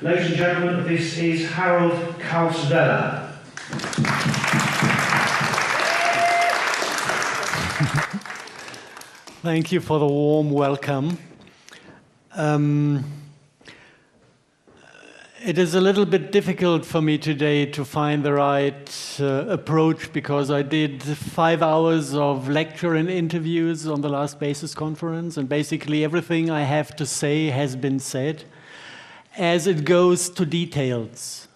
Ladies and gentlemen, this is Harald Kautz Vella. Thank you for the warm welcome. It is a little bit difficult for me today to find the right approach, because I did 5 hours of lecture and interviews on the last BASIS conference, and basically everything I have to say has been said as it goes to details.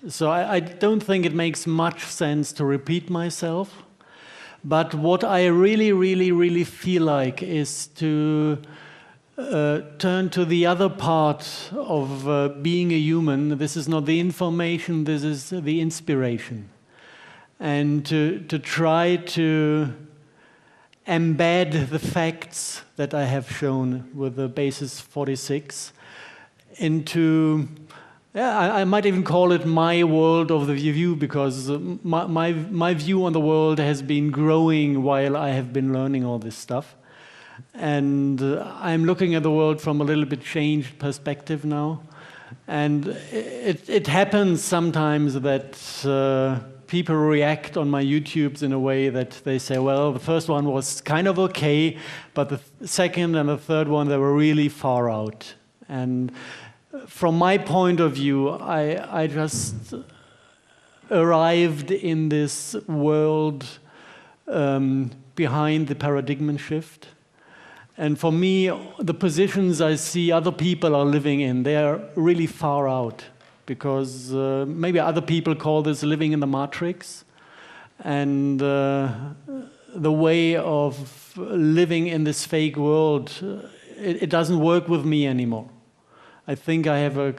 So I don't think it makes much sense to repeat myself. But what I really feel like is to turn to the other part of being a human. This is not the information, this is the inspiration. And to try to embed the facts that I have shown with the BASIS 46 into, I might even call it my world of the view, because my view on the world has been growing while I have been learning all this stuff. And I'm looking at the world from a little bit changed perspective now. And it happens sometimes that people react on my YouTubes in a way that they say, well, the first one was kind of okay, but the second and the third one, they were really far out. And from my point of view, I just arrived in this world behind the paradigm shift. And for me, the positions I see other people are living in, they are really far out. Because maybe other people call this living in the matrix. And the way of living in this fake world, it doesn't work with me anymore. I think I have a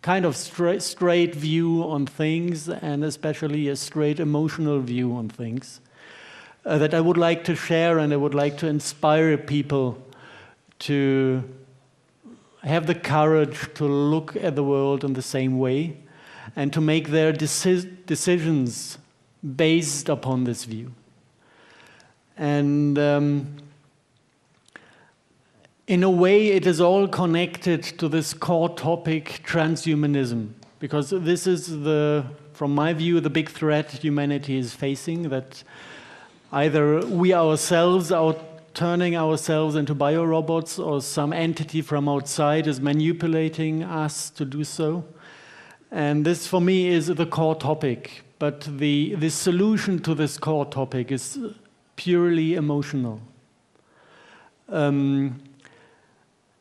kind of straight view on things, and especially a straight emotional view on things that I would like to share, and I would like to inspire people to have the courage to look at the world in the same way and to make their decisions based upon this view. And in a way, it is all connected to this core topic, transhumanism, because this is from my view, the big threat humanity is facing, that either we ourselves are turning ourselves into biorobots, or some entity from outside is manipulating us to do so. And this, for me, is the core topic. But the solution to this core topic is purely emotional.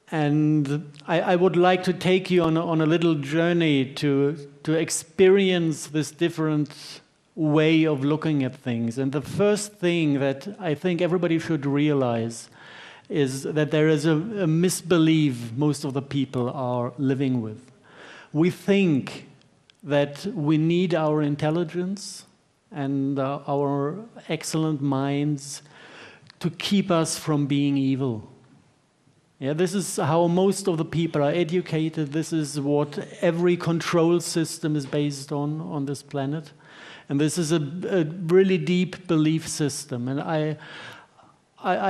And I would like to take you on a little journey to experience this different way of looking at things. And the first thing that I think everybody should realize is that there is a misbelief most of the people are living with. We think that we need our intelligence and our excellent minds to keep us from being evil. Yeah, this is how most of the people are educated. This is what every control system is based on this planet. And this is a really deep belief system. And I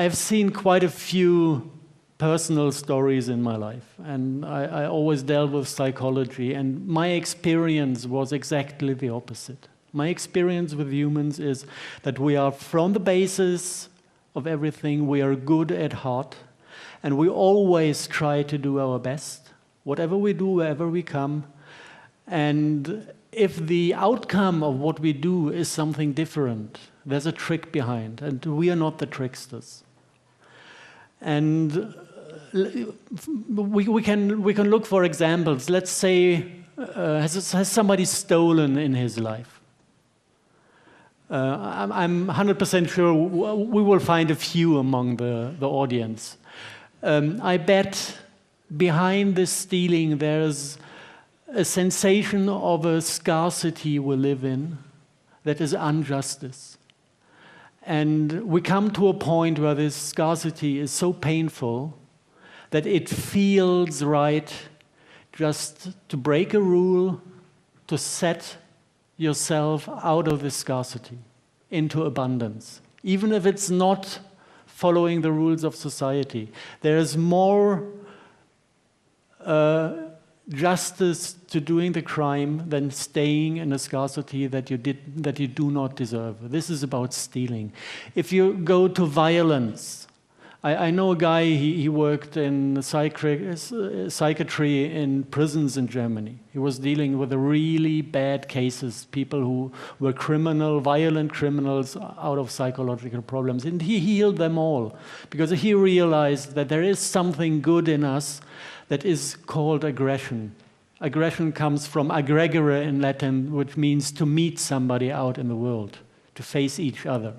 have seen quite a few personal stories in my life. And I always dealt with psychology. And my experience was exactly the opposite. My experience with humans is that we are, from the basis of everything, we are good at heart. And we always try to do our best, whatever we do, wherever we come. And if the outcome of what we do is something different, there's a trick behind, and we are not the tricksters. And we can look for examples. Let's say, has somebody stolen in his life? I'm 100% sure we will find a few among the audience. I bet behind this stealing there's a sensation of a scarcity we live in that is injustice. And we come to a point where this scarcity is so painful that it feels right just to break a rule, to set yourself out of this scarcity into abundance. Even if it's not following the rules of society. There is more justice to doing the crime than staying in a scarcity that you do not deserve. This is about stealing. If you go to violence, I know a guy, he worked in psychiatry in prisons in Germany. He was dealing with really bad cases, people who were violent criminals out of psychological problems. And he healed them all because he realized that there is something good in us that is called aggression. Aggression comes from aggregere in Latin, which means to meet somebody out in the world, to face each other.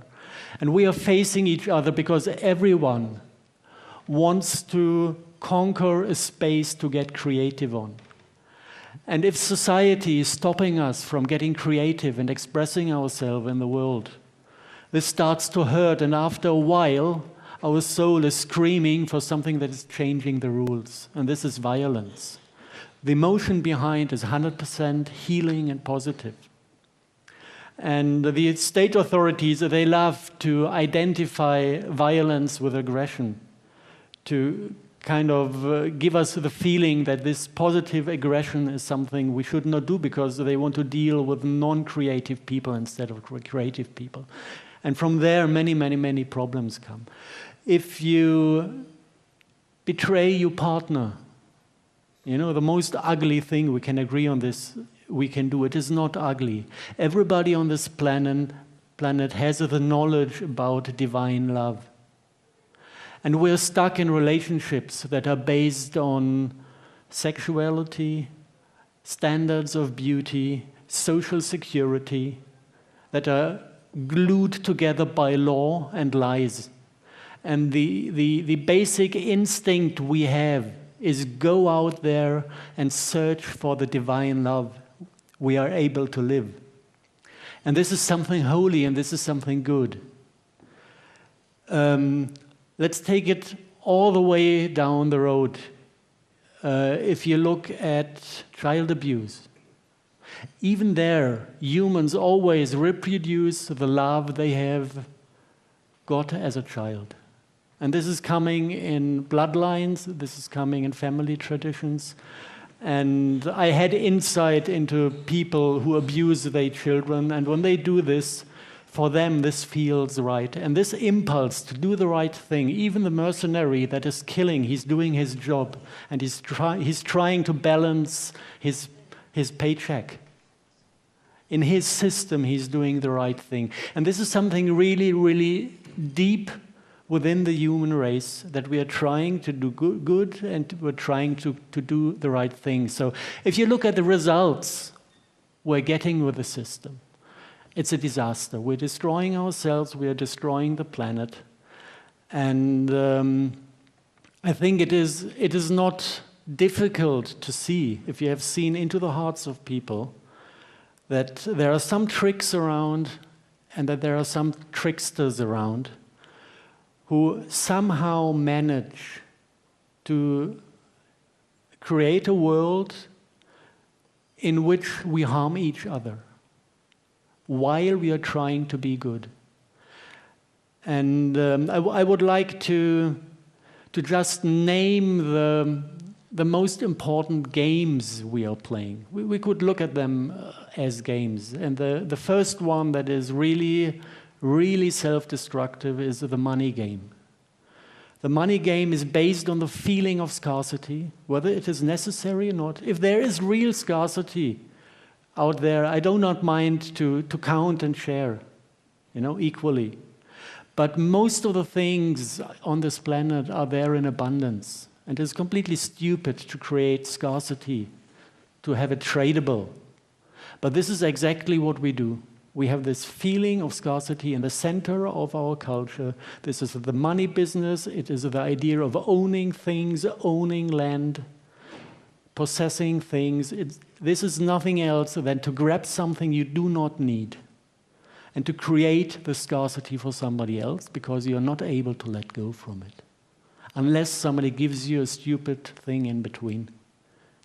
And we are facing each other because everyone wants to conquer a space to get creative on. And if society is stopping us from getting creative and expressing ourselves in the world, this starts to hurt, and after a while, our soul is screaming for something that is changing the rules, and this is violence. The emotion behind is 100% healing and positive. And the state authorities, they love to identify violence with aggression, to kind of give us the feeling that this positive aggression is something we should not do because they want to deal with non-creative people instead of creative people. And from there, many, many, many problems come. If you betray your partner, you know, the most ugly thing, we can agree on this, we can do. It is not ugly. Everybody on this planet has the knowledge about divine love. And we're stuck in relationships that are based on sexuality, standards of beauty, social security, that are glued together by law and lies. And the basic instinct we have is go out there and search for the divine love we are able to live. And this is something holy and this is something good. Let's take it all the way down the road. If you look at child abuse, even there, humans always reproduce the love they have got as a child. And this is coming in bloodlines, this is coming in family traditions. And I had insight into people who abuse their children, and when they do this, for them this feels right. And this impulse to do the right thing, even the mercenary that is killing, he's doing his job, and he's trying to balance his paycheck. In his system, he's doing the right thing. And this is something really, really deep within the human race, that we are trying to do good and we're trying to do the right thing. So if you look at the results we're getting with the system, it's a disaster. We're destroying ourselves, we are destroying the planet. And I think it is not difficult to see, if you have seen into the hearts of people, that there are some tricks around and that there are some tricksters around who somehow manage to create a world in which we harm each other while we are trying to be good. And I would like to just name the most important games we are playing. We could look at them as games. And the first one that is really self-destructive is the money game. The money game is based on the feeling of scarcity, whether it is necessary or not. If there is real scarcity out there, I do not mind to count and share, equally. But most of the things on this planet are there in abundance. And it's completely stupid to create scarcity, to have it tradable. But this is exactly what we do. We have this feeling of scarcity in the center of our culture. This is the money business. It is the idea of owning things, owning land, possessing things. This is nothing else than to grab something you do not need and to create the scarcity for somebody else because you're not able to let go from it. Unless somebody gives you a stupid thing in between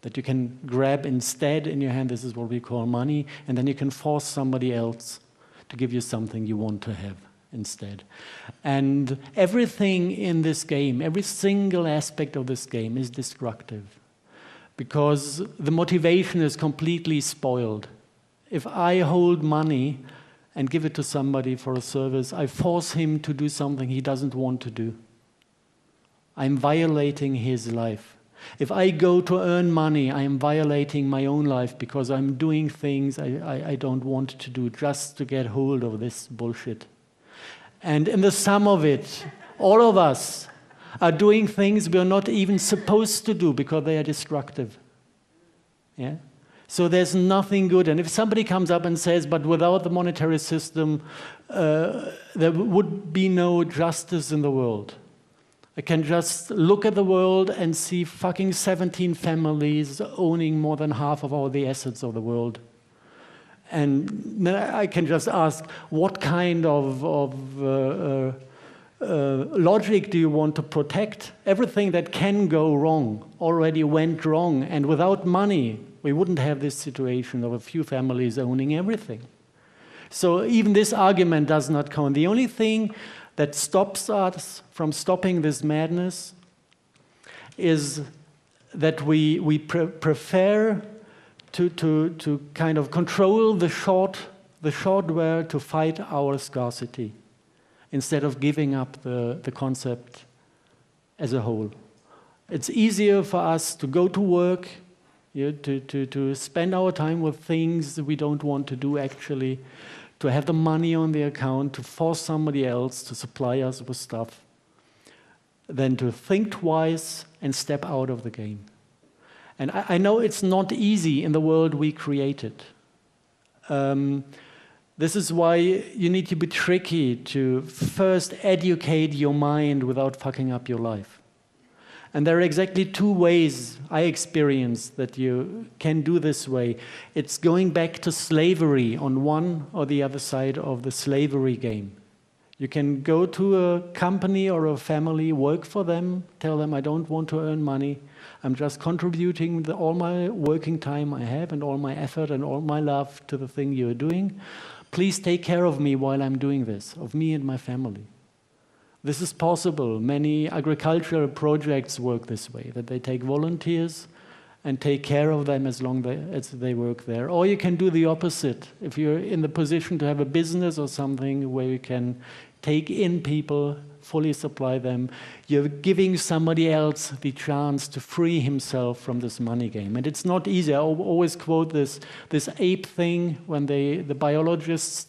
that you can grab instead in your hand. This is what we call money, and then you can force somebody else to give you something you want to have instead. And everything in this game, every single aspect of this game is destructive. because the motivation is completely spoiled. If I hold money and give it to somebody for a service, I force him to do something he doesn't want to do. I'm violating his life. If I go to earn money, I am violating my own life because I'm doing things I don't want to do just to get hold of this bullshit. And in the sum of it, all of us are doing things we're not even supposed to do because they are destructive. Yeah? So there's nothing good. And if somebody comes up and says, but without the monetary system, there would be no justice in the world. I can just look at the world and see fucking 17 families owning more than half of all the assets of the world. And I can just ask, what kind of logic do you want to protect? Everything that can go wrong already went wrong. And without money, we wouldn't have this situation of a few families owning everything. So even this argument does not count. The only thing that stops us from stopping this madness is that we prefer to kind of control the shortware to fight our scarcity instead of giving up the concept as a whole. It's easier for us to go to work, to spend our time with things we don't want to do actually, to have the money on the account, to force somebody else to supply us with stuff, than to think twice and step out of the game. And I know it's not easy in the world we created. This is why you need to be tricky to first educate your mind without fucking up your life. And there are exactly two ways I experience that you can do this way. It's going back to slavery on one or the other side of the slavery game. You can go to a company or a family, work for them, tell them I don't want to earn money. I'm just contributing all my working time I have and all my effort and all my love to the thing you're doing. Please take care of me while I'm doing this, of me and my family. This is possible. Many agricultural projects work this way, that they take volunteers and take care of them as long as they work there. Or you can do the opposite. If you're in the position to have a business or something where you can take in people, fully supply them, you're giving somebody else the chance to free himself from this money game. And it's not easy. I always quote this ape thing when the biologists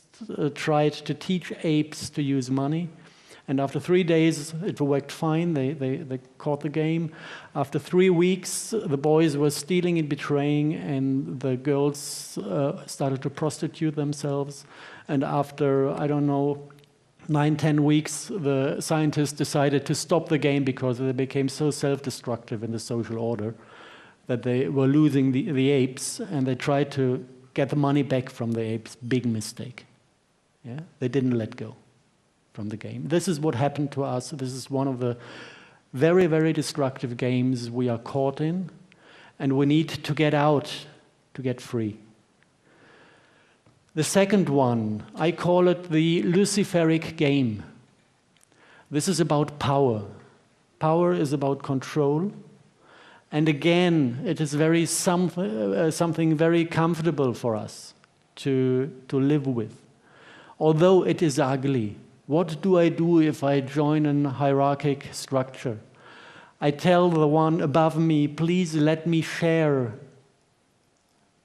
tried to teach apes to use money. And after 3 days, it worked fine. They caught the game. After 3 weeks, the boys were stealing and betraying, and the girls started to prostitute themselves. And after, 9-10 weeks, the scientists decided to stop the game because they became so self-destructive in the social order that they were losing the apes, and they tried to get the money back from the apes. Big mistake. Yeah? They didn't let go from the game. This is what happened to us. This is one of the very, very destructive games we are caught in, and we need to get out to get free. The second one, I call it the Luciferic game. This is about power. Power is about control. And again, it is something very comfortable for us to live with. Although it is ugly. What do I do if I join a hierarchic structure? I tell the one above me, please let me share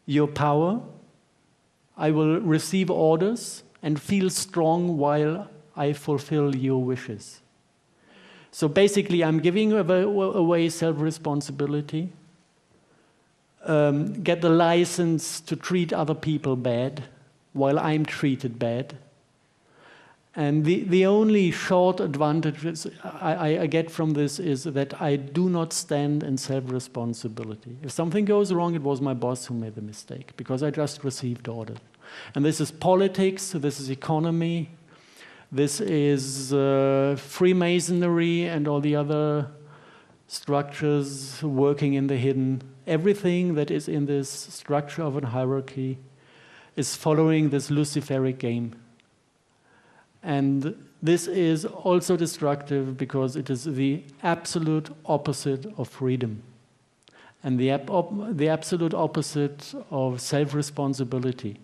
your power. I will receive orders and feel strong while I fulfill your wishes. So basically, I'm giving away self-responsibility, get the license to treat other people bad while I'm treated bad. And the only short advantage I get from this is that I do not stand in self-responsibility. If something goes wrong, it was my boss who made the mistake, because I just received orders. And this is politics, this is economy, this is Freemasonry and all the other structures working in the hidden. Everything that is in this structure of a hierarchy is following this Luciferic game. And this is also destructive because it is the absolute opposite of freedom. and the absolute opposite of self-responsibility.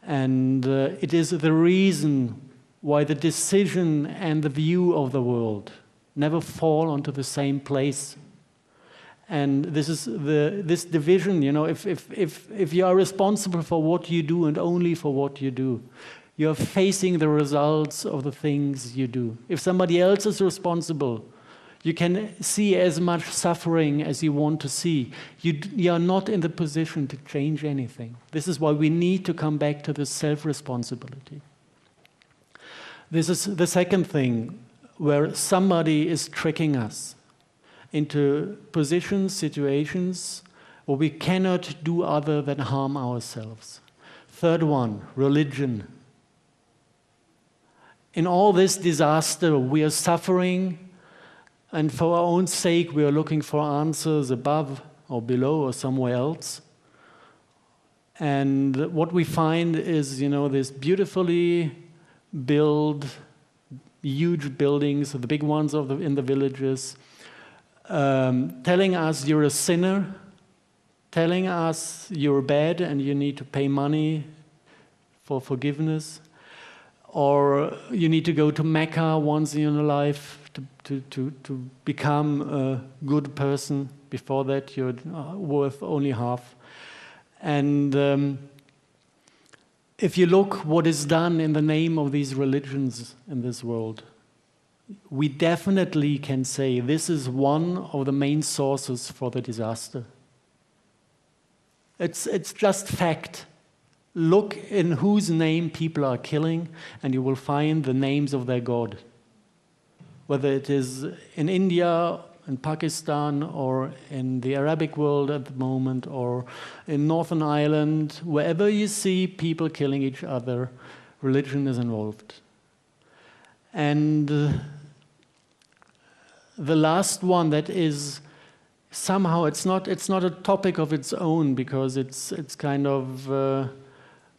And it is the reason why the decision and the view of the world never fall onto the same place. And this is this division, you know, if you are responsible for what you do and only for what you do, you're facing the results of the things you do. If somebody else is responsible, you can see as much suffering as you want to see. You are not in the position to change anything. This is why we need to come back to this self-responsibility. This is the second thing, where somebody is tricking us into positions, situations where we cannot do other than harm ourselves. Third one, religion. In all this disaster, we are suffering, and for our own sake, we are looking for answers above or below or somewhere else. And what we find is, you know, this beautifully built, huge buildings, the big ones in the villages, telling us you're a sinner, telling us you're bad and you need to pay money for forgiveness, or you need to go to Mecca once in your life to become a good person. Before that, you're worth only half. And if you look what is done in the name of these religions in this world, we definitely can say this is one of the main sources for the disaster. It's just fact. Look in whose name people are killing, and you will find the names of their god. Whether it is in India, in Pakistan, or in the Arabic world at the moment, or in Northern Ireland, wherever you see people killing each other, religion is involved. And the last one that is somehow, it's not a topic of its own, because it's kind of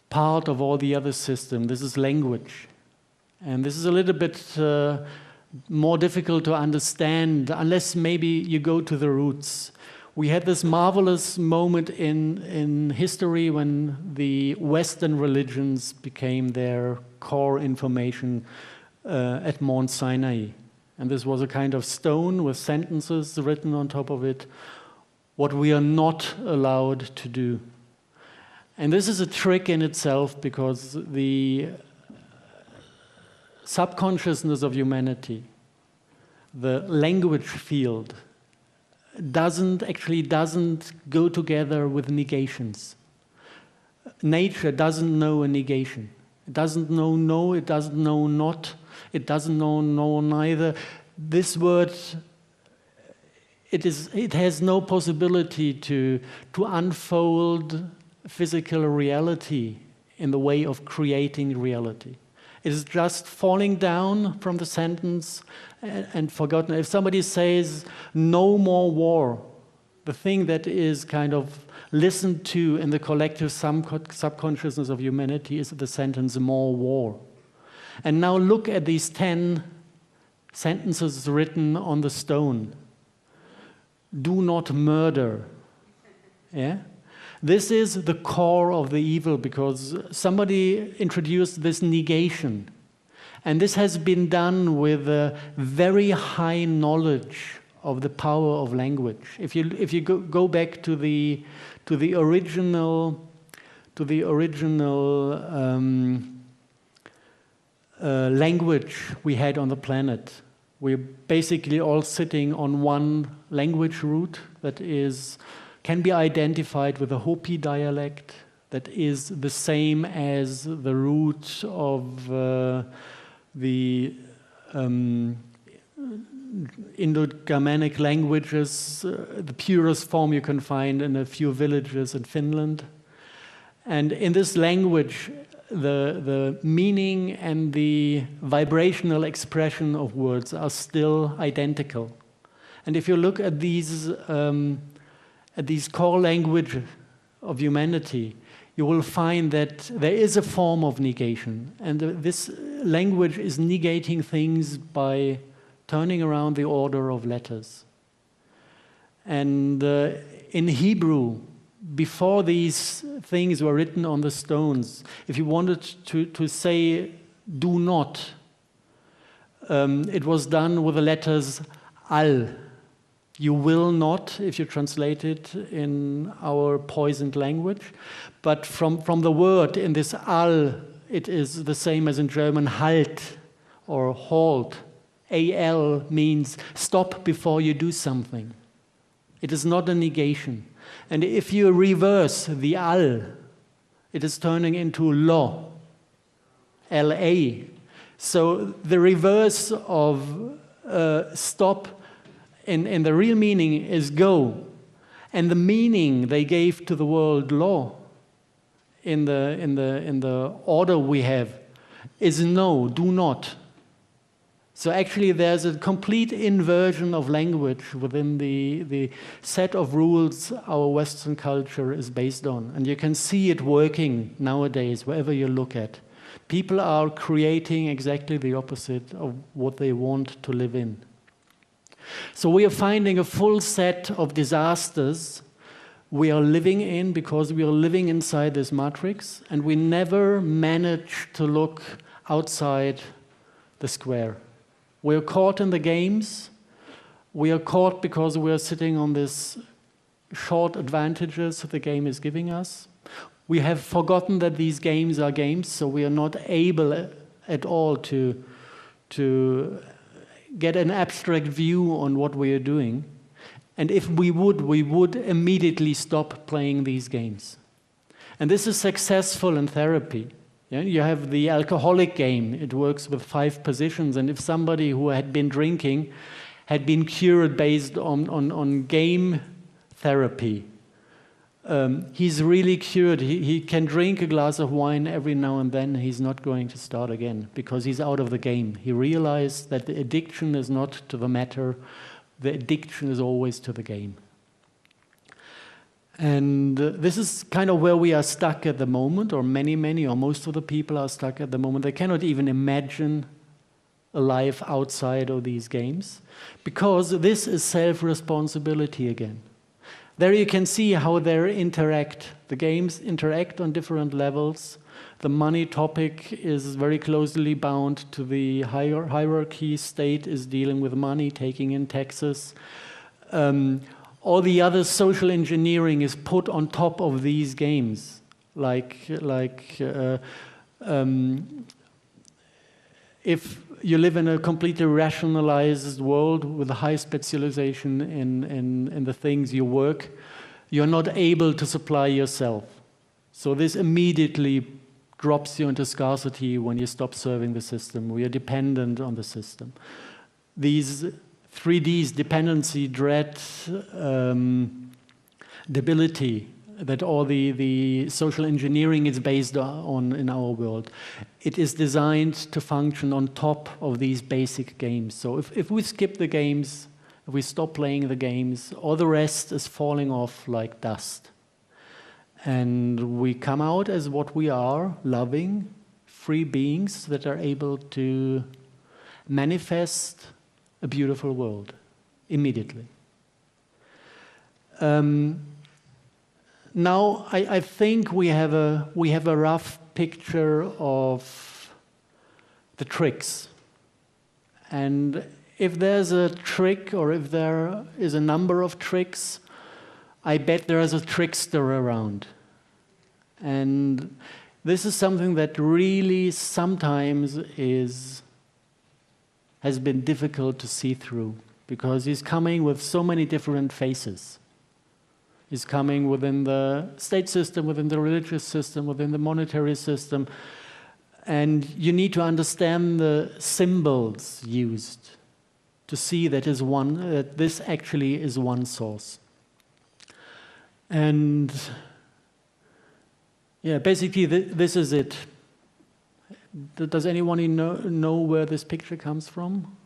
part of all the other system. This is language. And this is a little bit more difficult to understand unless maybe you go to the roots. We had this marvelous moment in history when the Western religions became their core information at Mount Sinai. And this was a kind of stone with sentences written on top of it, what we are not allowed to do. And this is a trick in itself, because the subconsciousness of humanity, the language field, doesn't go together with negations. Nature doesn't know a negation. It doesn't know no, it doesn't know not, it doesn't know no neither. This word, it has no possibility to unfold physical reality in the way of creating reality. It is just falling down from the sentence and forgotten. If somebody says, no more war, the thing that is kind of listened to in the collective subconsciousness of humanity is the sentence, more war. And now look at these 10 sentences written on the stone. Do not murder. Yeah? This is the core of the evil, because somebody introduced this negation. And this has been done with a very high knowledge of the power of language. If you go back to the original language we had on the planet, we're basically all sitting on one language root that can be identified with a Hopi dialect that is the same as the root of the Indo-Germanic languages, the purest form you can find in a few villages in Finland. And in this language, the meaning and the vibrational expression of words are still identical. And if you look at these core language of humanity, you will find that there is a form of negation. And this language is negating things by turning around the order of letters. And in Hebrew, before these things were written on the stones, if you wanted to say do not, it was done with the letters al. You will not, if you translate it in our poisoned language. But from the word in this al, it is the same as in German halt or halt. Al means stop before you do something. It is not a negation. And if you reverse the al, it is turning into lo, la. So the reverse of stop in the real meaning is go. And the meaning they gave to the word law in the order we have is no, do not. So actually there's a complete inversion of language within the set of rules our Western culture is based on. And you can see it working nowadays wherever you look at. People are creating exactly the opposite of what they want to live in. So we are finding a full set of disasters we are living in because we are living inside this matrix, and we never manage to look outside the square. We are caught in the games. We are caught because we are sitting on this short advantages that the game is giving us. We have forgotten that these games are games, so we are not able at all to get an abstract view on what we are doing. And if we would immediately stop playing these games. And this is successful in therapy. Yeah? You have the alcoholic game. It works with 5 positions. And if somebody who had been drinking had been cured based on game therapy, he's really cured. He can drink a glass of wine every now and then. He's not going to start again because he's out of the game. He realized that the addiction is not to the matter. The addiction is always to the game. And this is kind of where we are stuck at the moment, or many, or most of the people are stuck at the moment. They cannot even imagine a life outside of these games because this is self-responsibility again. There you can see how they interact. The games interact on different levels. The money topic is very closely bound to the hierarchy. State is dealing with money, taking in taxes. All the other social engineering is put on top of these games. If you live in a completely rationalized world with a high specialization in the things you work, you're not able to supply yourself. So this immediately drops you into scarcity when you stop serving the system. We are dependent on the system. These 3Ds, dependency, dread, debility, that all the social engineering is based on in our world. It is designed to function on top of these basic games. So if we skip the games, if we stop playing the games, all the rest is falling off like dust. And we come out as what we are, loving, free beings that are able to manifest a beautiful world immediately. Now, I think we have a rough picture of the tricks. And if there's a trick, or if there is a number of tricks, I bet there is a trickster around. And this is something that really sometimes has been difficult to see through, because he's coming with so many different faces. He's coming within the state system, within the religious system, within the monetary system. And you need to understand the symbols used to see that this actually is one source. And yeah, basically this is it. Does anyone know where this picture comes from?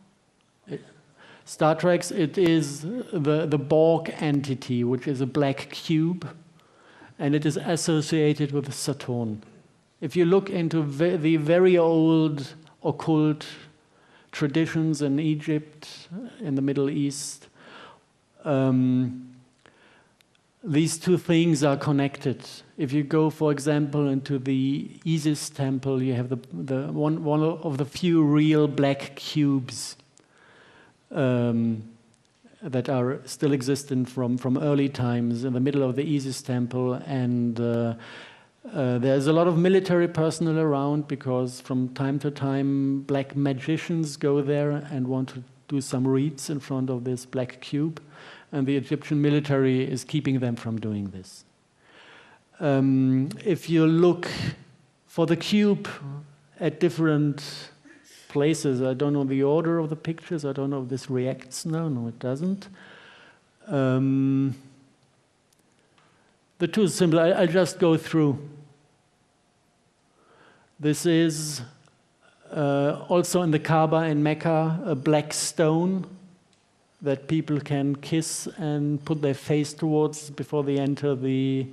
Star Trek's, it is the Borg entity, which is a black cube, and it is associated with Saturn. If you look into the very old occult traditions in Egypt, in the Middle East, these two things are connected. If you go, for example, into the Isis temple, you have the one of the few real black cubes that are still existent from early times in the middle of the Isis temple, and there's a lot of military personnel around because from time to time black magicians go there and want to do some reads in front of this black cube, and the Egyptian military is keeping them from doing this. If you look for the cube at different places, I don't know the order of the pictures, I don't know if this reacts now, no it doesn't. The two symbol, I'll just go through. This is also in the Kaaba in Mecca, a black stone that people can kiss and put their face towards before they enter the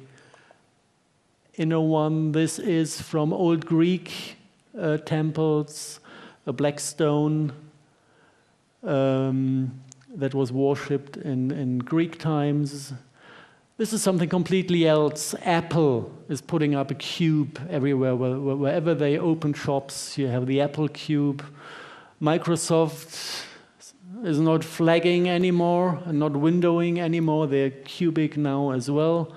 inner one. This is from old Greek temples, a black stone that was worshipped in Greek times. This is something completely else. Apple is putting up a cube everywhere. Wherever they open shops, you have the Apple cube. Microsoft is not flagging anymore and not windowing anymore. They're cubic now as well.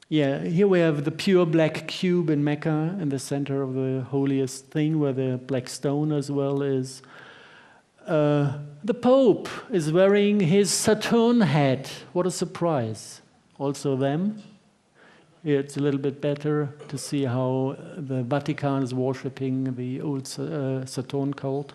Yeah, here we have the pure black cube in Mecca in the center of the holiest thing where the black stone as well is. The Pope is wearing his Saturn hat. What a surprise. Also them. Here it's a little bit better to see how the Vatican is worshipping the old Saturn cult.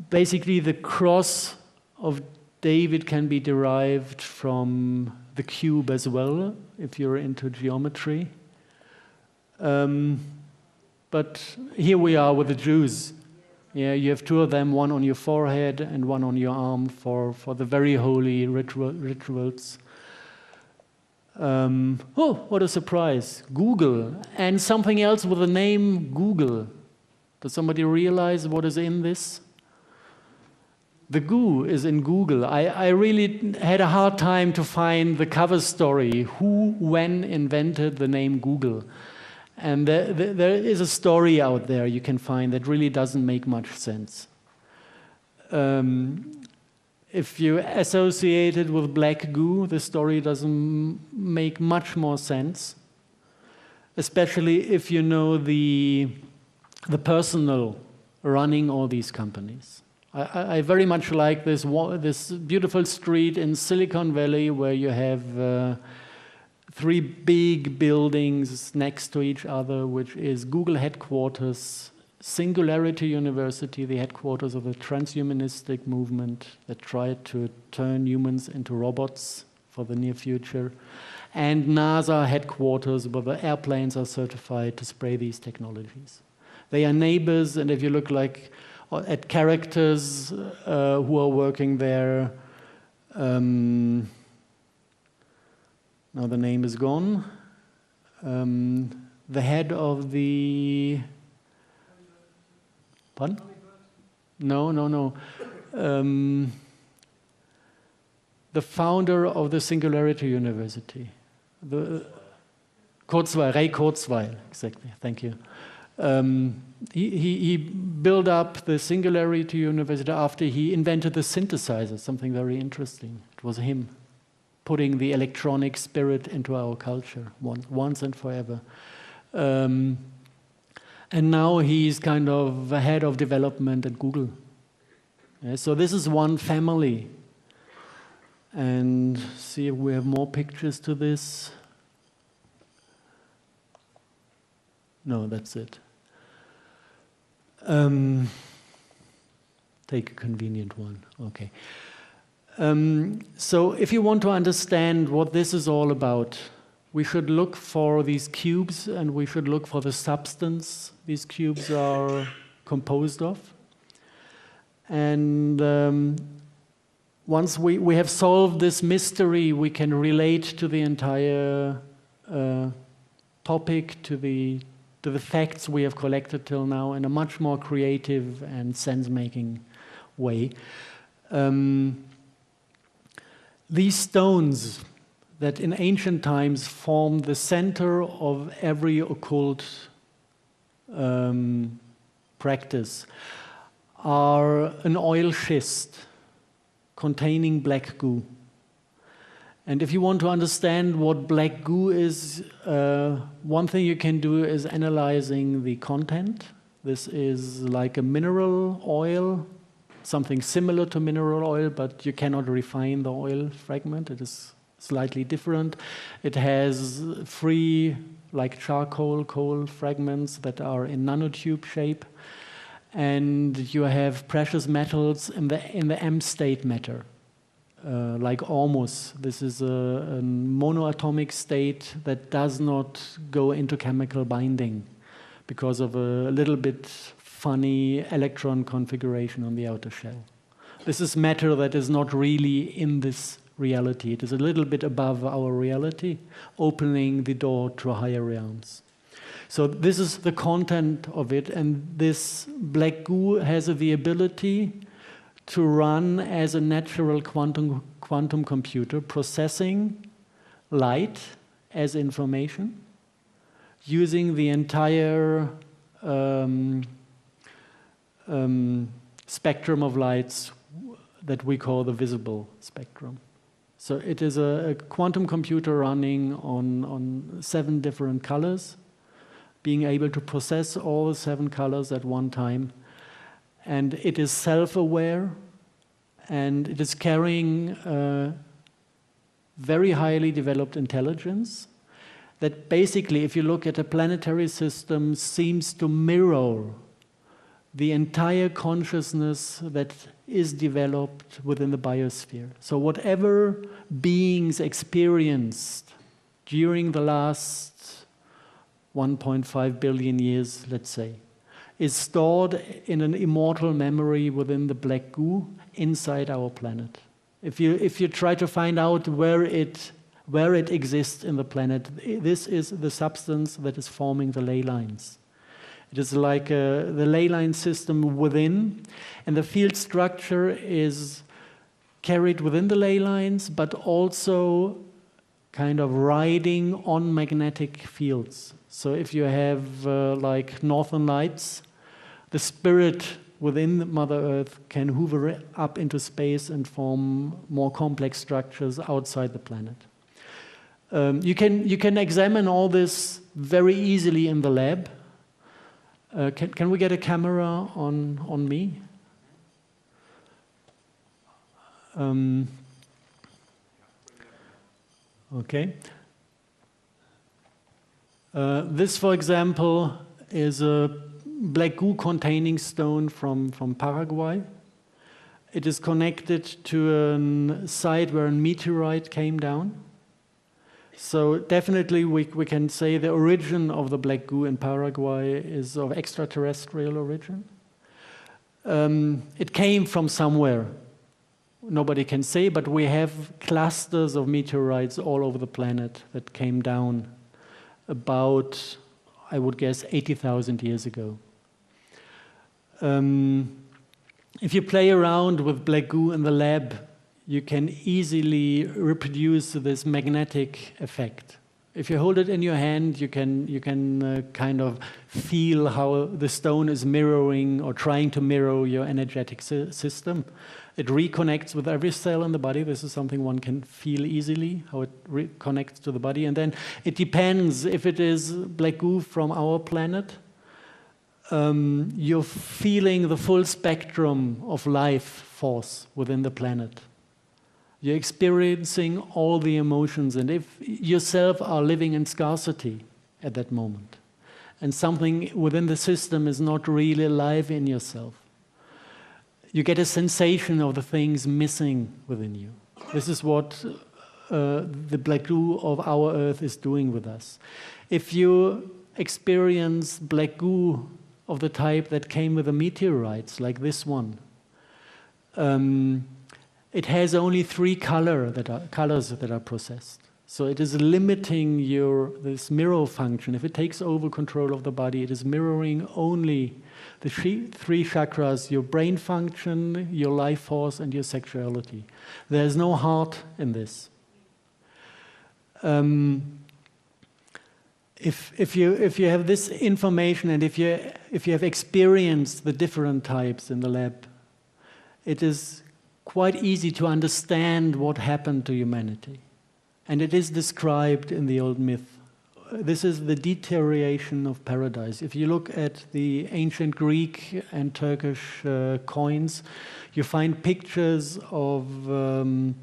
Basically, the cross of David can be derived from the cube as well, if you're into geometry. But here we are with the Jews. Yeah, you have two of them, one on your forehead and one on your arm for the very holy rituals. Oh, what a surprise. Google, and something else with the name Google. Does somebody realize what is in this? The goo is in Google. I really had a hard time to find the cover story, who, when invented the name Google. And there is a story out there you can find that really doesn't make much sense. If you associate it with black goo, the story doesn't make much more sense, especially if you know the personnel running all these companies. I very much like this beautiful street in Silicon Valley where you have three big buildings next to each other, which is Google headquarters, Singularity University, the headquarters of the transhumanistic movement that tried to turn humans into robots for the near future, and NASA headquarters where the airplanes are certified to spray these technologies. They are neighbors, and if you look at characters who are working there, now the name is gone. The head of the... Pardon? No. The founder of the Singularity University. Ray Kurzweil, exactly, thank you. He built up the Singularity University after he invented the synthesizer, something very interesting. It was him putting the electronic spirit into our culture once and forever. And now he's kind of the head of development at Google. Yeah, so this is one family. And see if we have more pictures to this. No, that's it. Take a convenient one. Okay. So if you want to understand what this is all about, we should look for these cubes and we should look for the substance these cubes are composed of. And once we have solved this mystery, we can relate to the entire topic, to the facts we have collected till now in a much more creative and sense-making way. These stones that in ancient times formed the center of every occult practice are an oil schist containing black goo. And if you want to understand what black goo is, one thing you can do is analyzing the content. This is like a mineral oil, something similar to mineral oil, but you cannot refine the oil fragment. It is slightly different. It has free, like charcoal, coal fragments that are in nanotube shape. And you have precious metals in the M-state matter. Like ormus. This is a monoatomic state that does not go into chemical binding because of a little bit funny electron configuration on the outer shell. This is matter that is not really in this reality. It is a little bit above our reality, opening the door to higher realms. So this is the content of it, and this black goo has the ability to run as a natural quantum computer, processing light as information, using the entire spectrum of lights that we call the visible spectrum. So it is a quantum computer running on 7 different colors, being able to process all the 7 colors at one time. And it is self-aware, and it is carrying very highly developed intelligence that basically, if you look at a planetary system, seems to mirror the entire consciousness that is developed within the biosphere. So whatever beings experienced during the last 1.5 billion years, let's say, is stored in an immortal memory within the black goo inside our planet. If you try to find out where it exists in the planet, this is the substance that is forming the ley lines. It is like the ley line system within, and the field structure is carried within the ley lines, but also kind of riding on magnetic fields. So if you have like northern lights, the spirit within Mother Earth can hoover up into space and form more complex structures outside the planet. You can examine all this very easily in the lab. Can we get a camera on me? Okay. This, for example, is a black goo containing stone from Paraguay. It is connected to a site where a meteorite came down. So definitely we can say the origin of the black goo in Paraguay is of extraterrestrial origin. It came from somewhere. Nobody can say, but we have clusters of meteorites all over the planet that came down about, I would guess, 80,000 years ago. If you play around with black goo in the lab, you can easily reproduce this magnetic effect. If you hold it in your hand, you can kind of feel how the stone is mirroring or trying to mirror your energetic system. It reconnects with every cell in the body. This is something one can feel easily, how it reconnects to the body. And then it depends if it is black goo from our planet. You're feeling the full spectrum of life force within the planet. You're experiencing all the emotions, and if yourself are living in scarcity at that moment, and something within the system is not really alive in yourself, you get a sensation of the things missing within you. This is what the black goo of our Earth is doing with us. If you experience black goo of the type that came with the meteorites, like this one, it has only 3 colors that are processed. So it is limiting this mirror function. If it takes over control of the body, it is mirroring only the three chakras, your brain function, your life force, and your sexuality. There's no heart in this. If you have this information, and if you have experienced the different types in the lab, it is quite easy to understand what happened to humanity. And it is described in the old myth. This is the deterioration of paradise. If you look at the ancient Greek and Turkish coins, you find pictures of the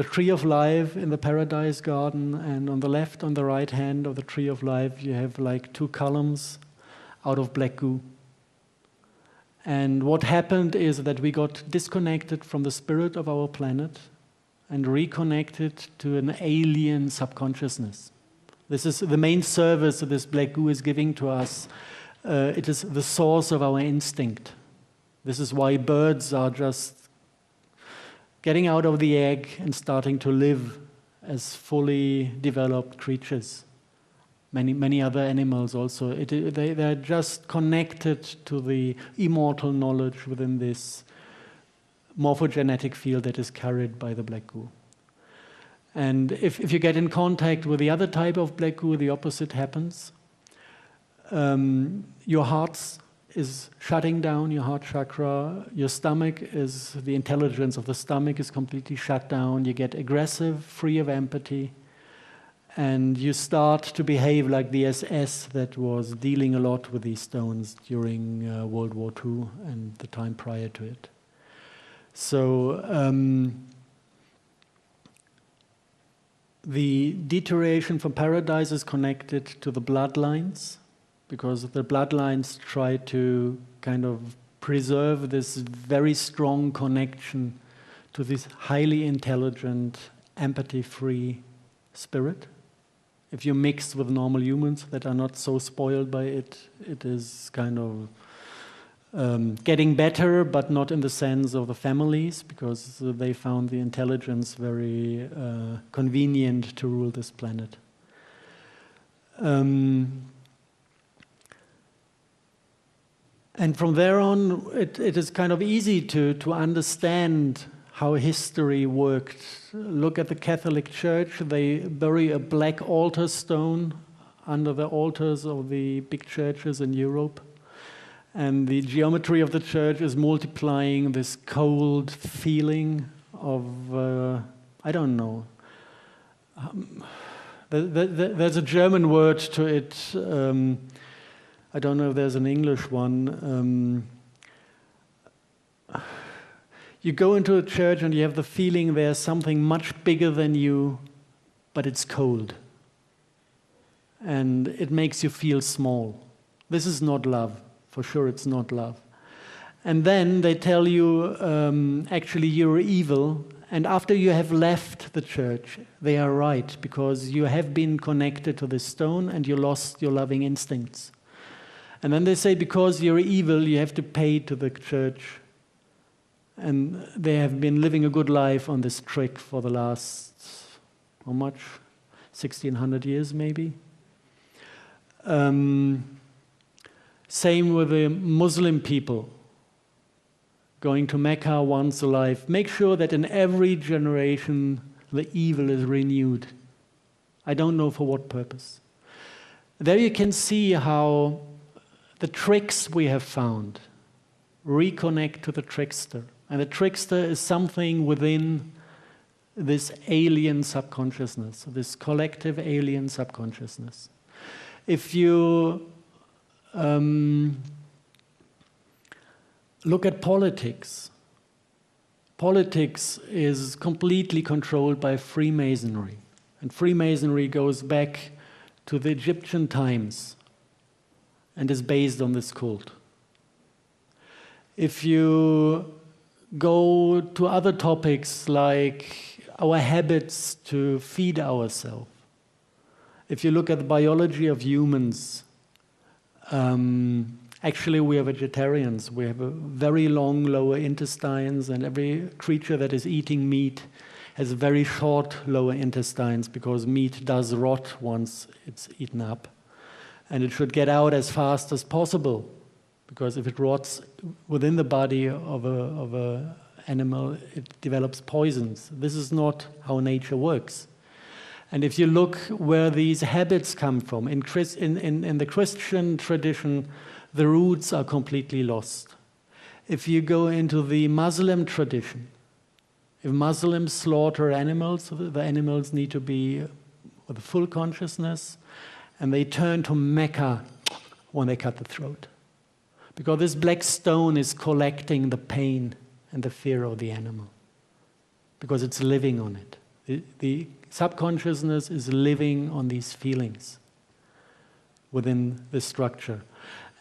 tree of life in the paradise garden, and on the left, on the right hand of the tree of life, you have like 2 columns out of black goo. And what happened is that we got disconnected from the spirit of our planet and reconnected to an alien subconsciousness. This is the main service that this black goo is giving to us. It is the source of our instinct. This is why birds are just getting out of the egg and starting to live as fully developed creatures. Many other animals also. They're just connected to the immortal knowledge within this morphogenetic field that is carried by the black goo. And if you get in contact with the other type of black goo, the opposite happens. Your heart is shutting down, your heart chakra. Your stomach is, the intelligence of the stomach is completely shut down. You get aggressive, free of empathy. And you start to behave like the SS that was dealing a lot with these stones during World War II and the time prior to it. So the deterioration from paradise is connected to the bloodlines, because the bloodlines try to kind of preserve this very strong connection to this highly intelligent, empathy-free spirit. If you mix with normal humans that are not so spoiled by it, it is kind of getting better, but not in the sense of the families, because they found the intelligence very convenient to rule this planet. And from there on, it is kind of easy to understand how history worked. Look at the Catholic Church. They bury a black altar stone under the altars of the big churches in Europe. And the geometry of the church is multiplying this cold feeling of, I don't know. There's a German word to it. I don't know if there's an English one. You go into a church and you have the feeling there's something much bigger than you, but it's cold. And it makes you feel small. This is not love. For sure it's not love. And then they tell you, actually you're evil. And after you have left the church, they are right, because you have been connected to this stone and you lost your loving instincts. And then they say, because you're evil, you have to pay to the church. And they have been living a good life on this trick for the last, how much? 1600 years maybe? Same with the Muslim people. Going to Mecca once a life. Make sure that in every generation the evil is renewed. I don't know for what purpose. There you can see how the tricks we have found reconnect to the trickster. And the trickster is something within this alien subconsciousness, this collective alien subconsciousness. If you look at politics, politics is completely controlled by Freemasonry. And Freemasonry goes back to the Egyptian times and is based on this cult. If you go to other topics like our habits to feed ourselves, if you look at the biology of humans, actually we are vegetarians. We have a very long lower intestines, and every creature that is eating meat has very short lower intestines because meat does rot once it's eaten up. And it should get out as fast as possible, because if it rots within the body of a animal, it develops poisons. This is not how nature works. And if you look where these habits come from, in the Christian tradition, the roots are completely lost. If you go into the Muslim tradition, if Muslims slaughter animals, the animals need to be with full consciousness, and they turn to Mecca when they cut the throat. Because this black stone is collecting the pain and the fear of the animal, because it's living on it. The subconsciousness is living on these feelings within the structure.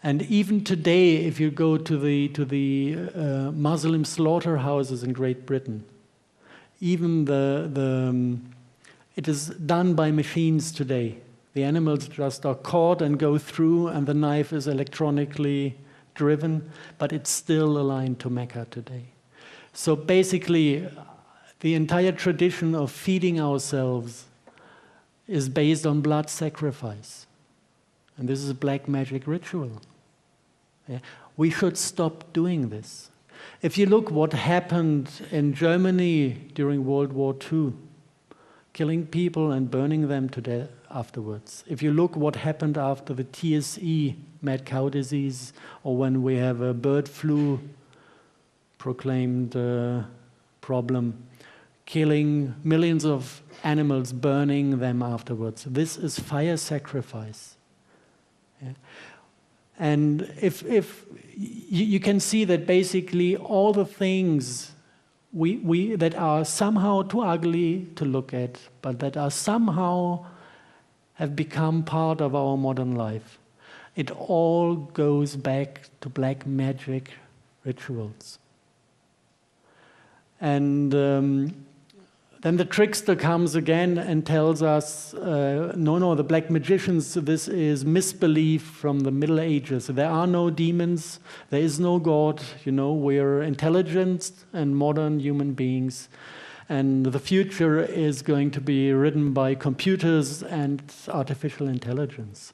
And even today, if you go to the Muslim slaughterhouses in Great Britain, even it is done by machines today. The animals just are caught and go through, and the knife is electronically driven, but it's still aligned to Mecca today. So basically, the entire tradition of feeding ourselves is based on blood sacrifice. And this is a black magic ritual. Yeah. We should stop doing this. If you look what happened in Germany during World War II, killing people and burning them to death afterwards. If you look what happened after the TSE, mad cow disease, or when we have a bird flu proclaimed problem, killing millions of animals, burning them afterwards. This is fire sacrifice. Yeah. And if you can see that basically all the things we that are somehow too ugly to look at, but that are somehow have become part of our modern life, it all goes back to black magic rituals. And then the trickster comes again and tells us, no, the black magicians, this is misbelief from the Middle Ages. There are no demons, there is no God, we're intelligent and modern human beings. And the future is going to be ridden by computers and artificial intelligence.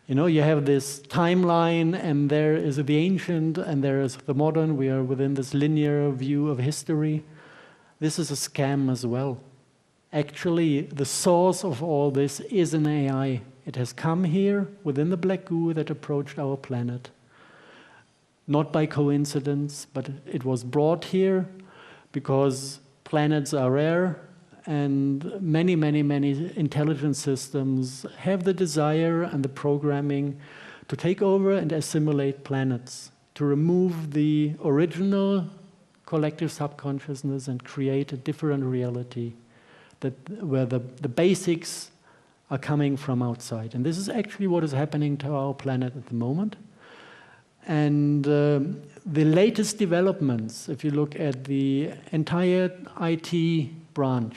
You have this timeline, and there is the ancient, and there is the modern. We are within this linear view of history. This is a scam as well. Actually, the source of all this is an AI. It has come here within the black goo that approached our planet. Not by coincidence, but it was brought here because planets are rare, and many, many, many intelligent systems have the desire and the programming to take over and assimilate planets, to remove the original collective subconsciousness and create a different reality where the basics are coming from outside. And this is actually what is happening to our planet at the moment. And the latest developments, if you look at the entire IT branch,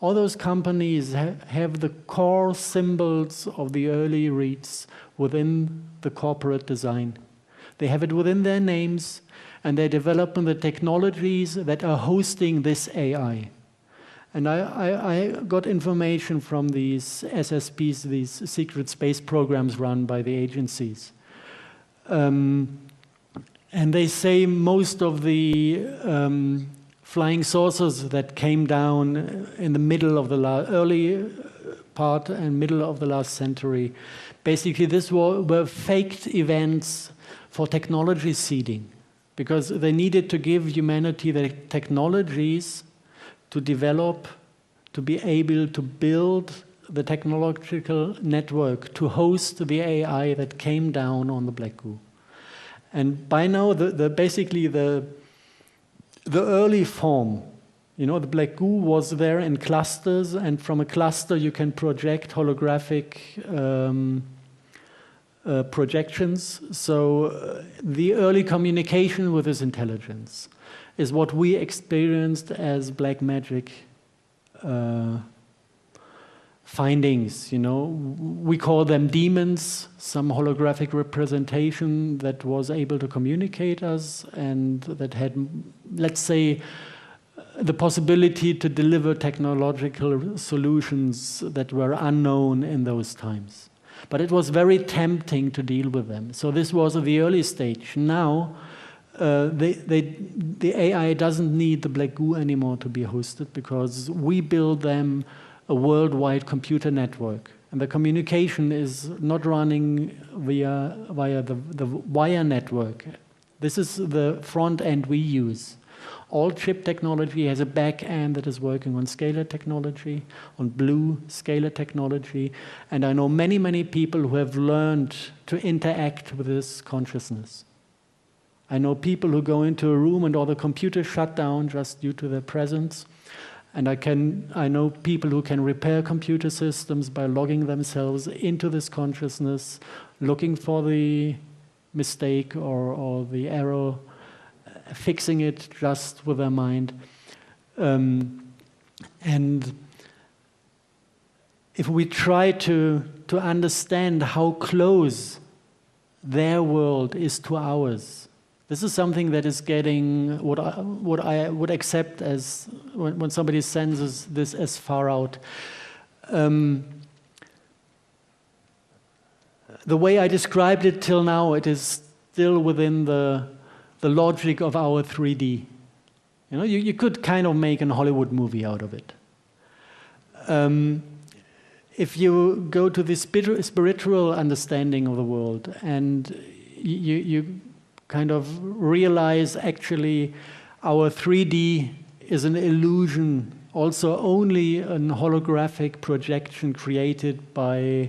all those companies have the core symbols of the early REITs within the corporate design. They have it within their names, and they're developing the technologies that are hosting this AI. And I got information from these SSPs, these secret space programs run by the agencies. And they say most of the flying saucers that came down in the middle of the early part and middle of the last century, basically this were faked events for technology seeding, because they needed to give humanity the technologies to develop, to be able to build the technological network to host the AI that came down on the black goo. And by now, basically the early form, the black goo was there in clusters, and from a cluster you can project holographic projections. So the early communication with this intelligence is what we experienced as black magic findings. We call them demons, some holographic representation that was able to communicate us and that had, let's say, the possibility to deliver technological solutions that were unknown in those times. But it was very tempting to deal with them. So this was at the early stage. Now, the AI doesn't need the black goo anymore to be hosted, because we build them a worldwide computer network. And the communication is not running via the wire network. This is the front end we use. All chip technology has a back end that is working on scalar technology, on blue scalar technology. And I know many, many people who have learned to interact with this consciousness. I know people who go into a room and all the computers shut down just due to their presence. And I know people who can repair computer systems by logging themselves into this consciousness, looking for the mistake or the error, fixing it just with their mind. And if we try to understand how close their world is to ours, this is something that is getting what I would accept as when somebody senses this as far out. The way I described it till now, it is still within the logic of our 3D. You know, you could kind of make a Hollywood movie out of it. If you go to the spiritual understanding of the world, and you kind of realize actually our 3D is an illusion, also only a holographic projection created by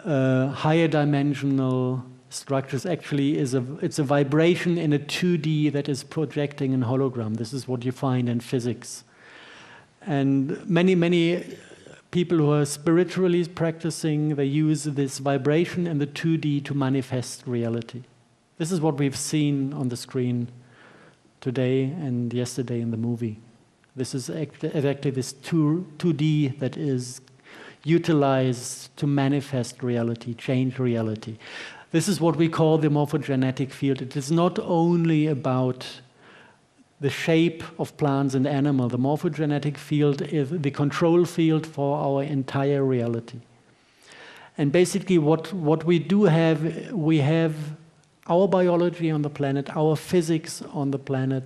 higher dimensional structures. Actually it's a vibration in a 2D that is projecting a hologram. This is what you find in physics. And many people who are spiritually practicing, they use this vibration in the 2D to manifest reality. This is what we've seen on the screen today and yesterday in the movie. This is exactly this 2D that is utilized to manifest reality, change reality. This is what we call the morphogenetic field. It is not only about the shape of plants and animals. The morphogenetic field is the control field for our entire reality. And basically what we do have, we have our biology on the planet, our physics on the planet,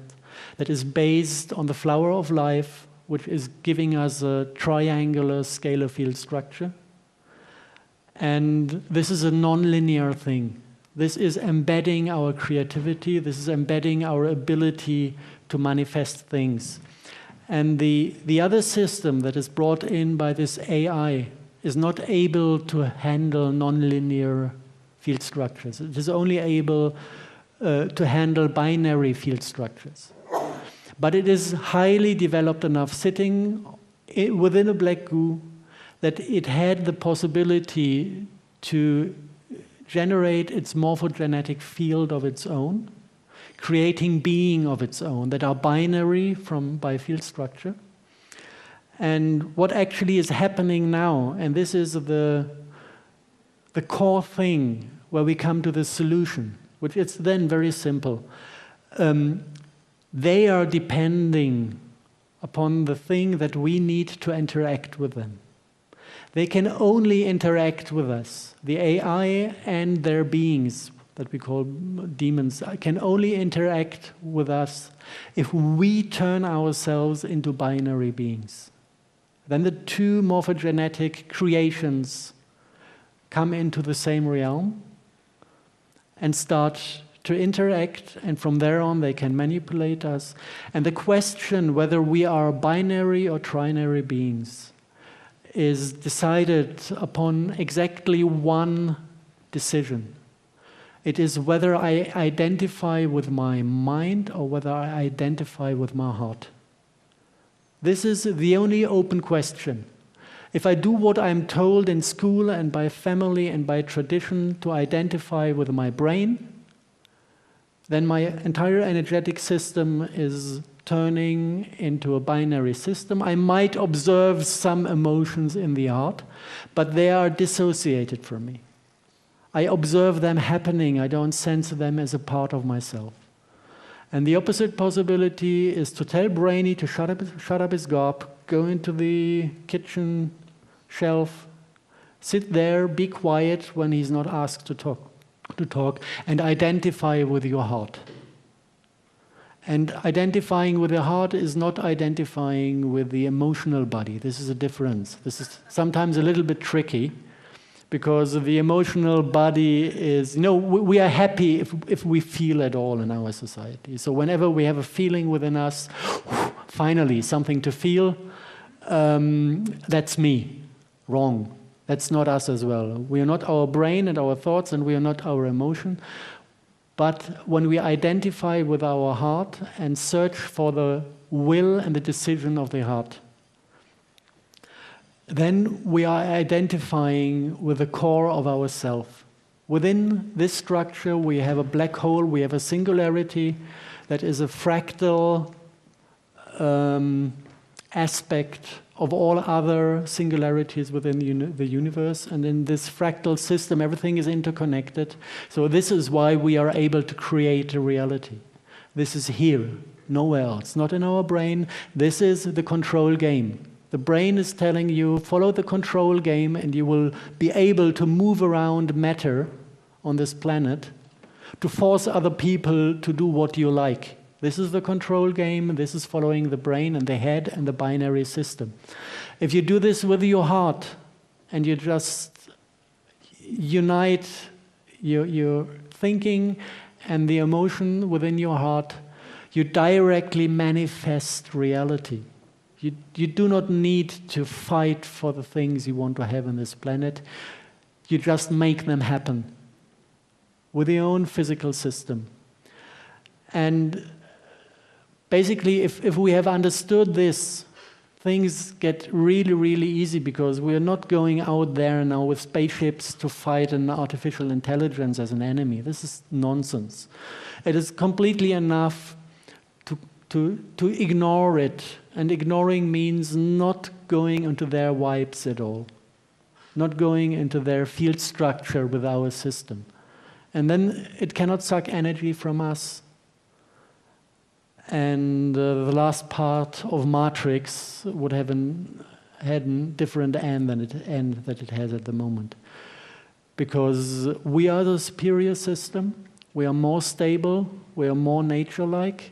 that is based on the flower of life, which is giving us a triangular scalar field structure. And this is a non-linear thing. This is embedding our creativity. This is embedding our ability to manifest things. And the other system that is brought in by this AI is not able to handle non-linear field structures. It is only able to handle binary field structures. But it is highly developed enough, sitting within a black goo, that it had the possibility to generate its morphogenetic field of its own, creating being of its own that are binary by field structure. And what actually is happening now, and this is the core thing where we come to the solution, which is then very simple. They are depending upon the thing that we need to interact with them. They can only interact with us. The AI and their beings, that we call demons, can only interact with us if we turn ourselves into binary beings. Then the two morphogenetic creations come into the same realm and start to interact, and from there on they can manipulate us. And the question whether we are binary or trinary beings is decided upon exactly one decision. It is whether I identify with my mind or whether I identify with my heart. This is the only open question. If I do what I'm told in school and by family and by tradition to identify with my brain, then my entire energetic system is turning into a binary system. I might observe some emotions in the heart, but they are dissociated from me. I observe them happening. I don't sense them as a part of myself. And the opposite possibility is to tell Brainy to shut up his gob, go into the kitchen shelf, sit there, be quiet when he's not asked to talk, and identify with your heart. And identifying with the heart is not identifying with the emotional body. This is a difference. This is sometimes a little bit tricky, because the emotional body is, we are happy if we feel at all in our society. So whenever we have a feeling within us, finally something to feel, that's me. Wrong. That's not us as well. We are not our brain and our thoughts, and we are not our emotion. But when we identify with our heart and search for the will and the decision of the heart, then we are identifying with the core of ourself. Within this structure, we have a black hole, we have a singularity that is a fractal aspect of all other singularities within the universe. And in this fractal system, everything is interconnected. So this is why we are able to create a reality. This is here, nowhere else, not in our brain. This is the control game. The brain is telling you, follow the control game, and you will be able to move around matter on this planet to force other people to do what you like. This is the control game. This is following the brain and the head and the binary system. If you do this with your heart and you just unite your thinking and the emotion within your heart, you directly manifest reality. You do not need to fight for the things you want to have on this planet. You just make them happen with your own physical system. And basically, if we have understood this, things get really, really easy, because we are not going out there now with spaceships to fight an artificial intelligence as an enemy. This is nonsense. It is completely enough to ignore it. And ignoring means not going into their vibes at all, not going into their field structure with our system. And then it cannot suck energy from us. And the last part of Matrix would have had a different end that it has at the moment. Because we are the superior system, we are more stable, we are more nature-like,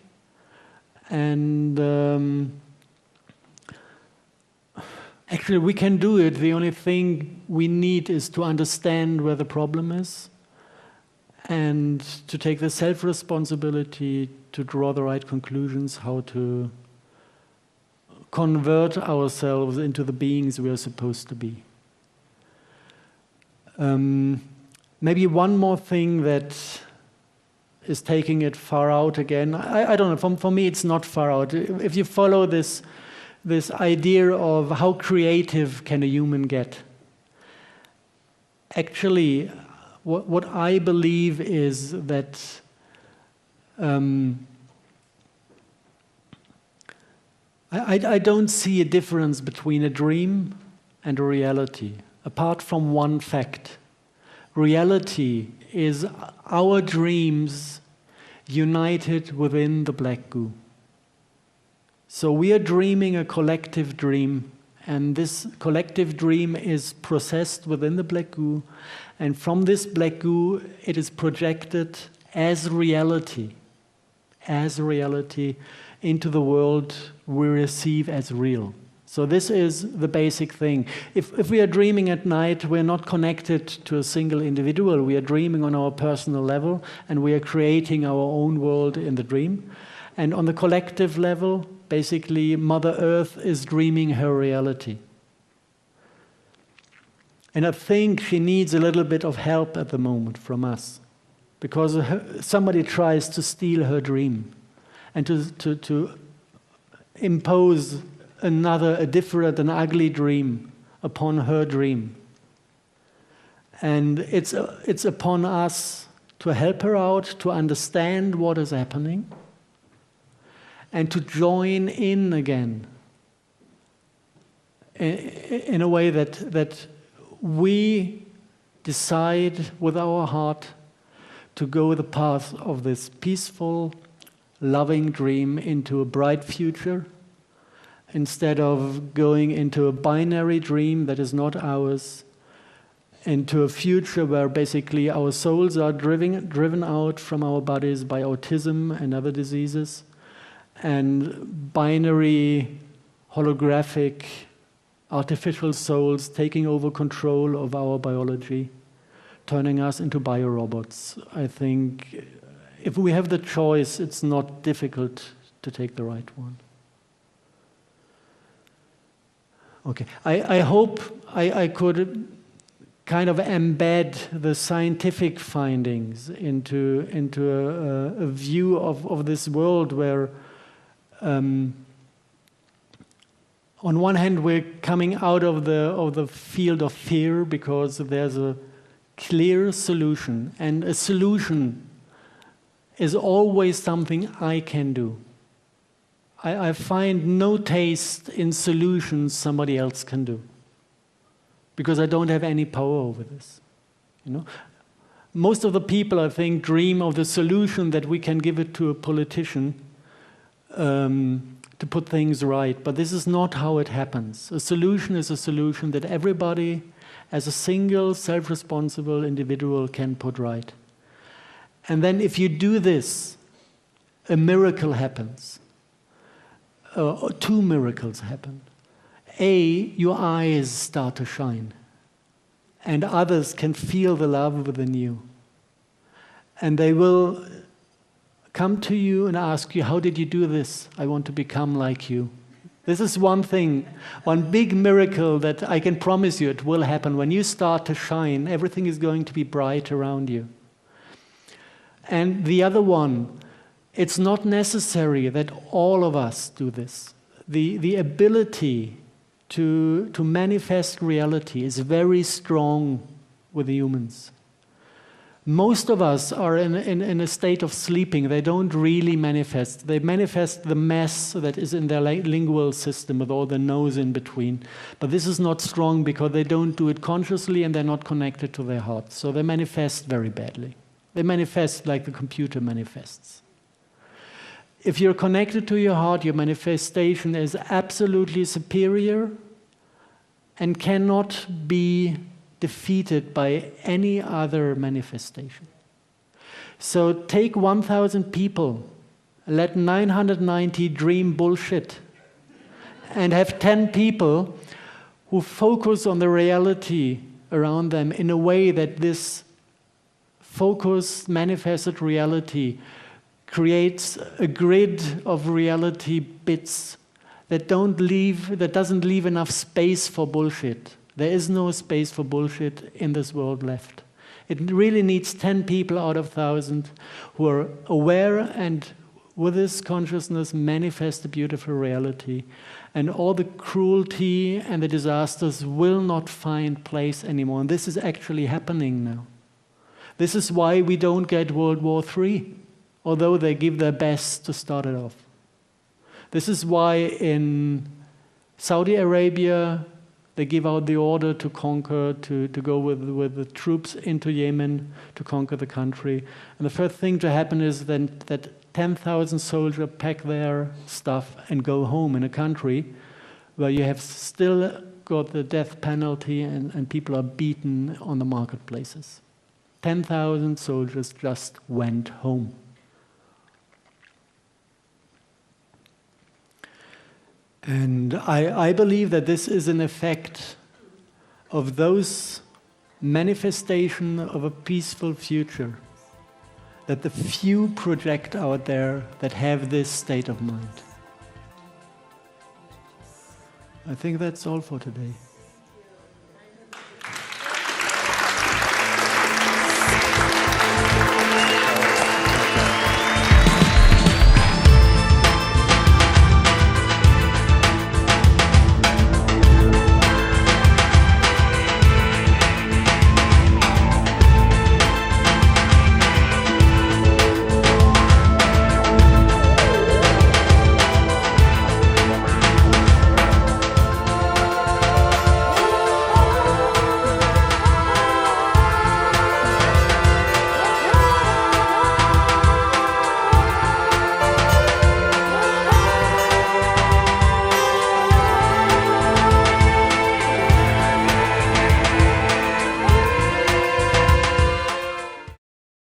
and actually, we can do it. The only thing we need is to understand where the problem is and to take the self-responsibility to draw the right conclusions, how to convert ourselves into the beings we are supposed to be. Maybe one more thing that is taking it far out again. I don't know, for me it's not far out. If you follow this idea of how creative can a human get. Actually, what I believe is that I don't see a difference between a dream and a reality, apart from one fact. Reality is our dreams united within the black goo. So we are dreaming a collective dream, and this collective dream is processed within the black goo, and from this black goo it is projected as reality into the world we receive as real. So this is the basic thing. If we are dreaming at night, we're not connected to a single individual. We are dreaming on our personal level, and we are creating our own world in the dream. And on the collective level, basically, Mother Earth is dreaming her reality. And I think she needs a little bit of help at the moment from us, because somebody tries to steal her dream and to impose a different, an ugly dream upon her dream. And it's upon us to help her out, to understand what is happening, and to join in again in a way that we decide with our heart to go the path of this peaceful, loving dream into a bright future, instead of going into a binary dream that is not ours, into a future where basically our souls are driven out from our bodies by autism and other diseases, and binary, holographic, artificial souls taking over control of our biology, turning us into biorobots. I think if we have the choice, it's not difficult to take the right one. Okay, I hope I could kind of embed the scientific findings into a view of this world where on one hand we're coming out of the field of fear because there's a clear solution, and a solution is always something I can do. I find no taste in solutions somebody else can do, because I don't have any power over this. You know, most of the people, I think, dream of the solution that we can give it to a politician to put things right. But this is not how it happens. A solution is a solution that everybody, as a single, self-responsible individual, can put right. And then if you do this, a miracle happens. Two miracles happen. Your eyes start to shine, and others can feel the love within you. And they will come to you and ask you, how did you do this? I want to become like you. This is one thing, one big miracle that I can promise you it will happen. When you start to shine, everything is going to be bright around you. And the other one, it's not necessary that all of us do this. The ability to manifest reality is very strong with the humans. Most of us are in a state of sleeping. They don't really manifest. They manifest the mess that is in their lingual system with all the no's in between. But this is not strong because they don't do it consciously and they're not connected to their heart. So they manifest very badly. They manifest like the computer manifests. If you're connected to your heart, your manifestation is absolutely superior and cannot be defeated by any other manifestation. So take 1,000 people, let 990 dream bullshit, and have 10 people who focus on the reality around them in a way that this focused, manifested reality creates a grid of reality bits that doesn't leave enough space for bullshit. There is no space for bullshit in this world left. It really needs 10 people out of 1,000 who are aware and with this consciousness manifest a beautiful reality. And all the cruelty and the disasters will not find place anymore. And this is actually happening now. This is why we don't get World War III, although they give their best to start it off. This is why in Saudi Arabia, they give out the order to conquer, to go with the troops into Yemen to conquer the country. And the first thing to happen is then that 10,000 soldiers pack their stuff and go home in a country where you have still got the death penalty and people are beaten on the marketplaces. 10,000 soldiers just went home. And I believe that this is an effect of those manifestation of a peaceful future that the few project out there that have this state of mind. I think that's all for today.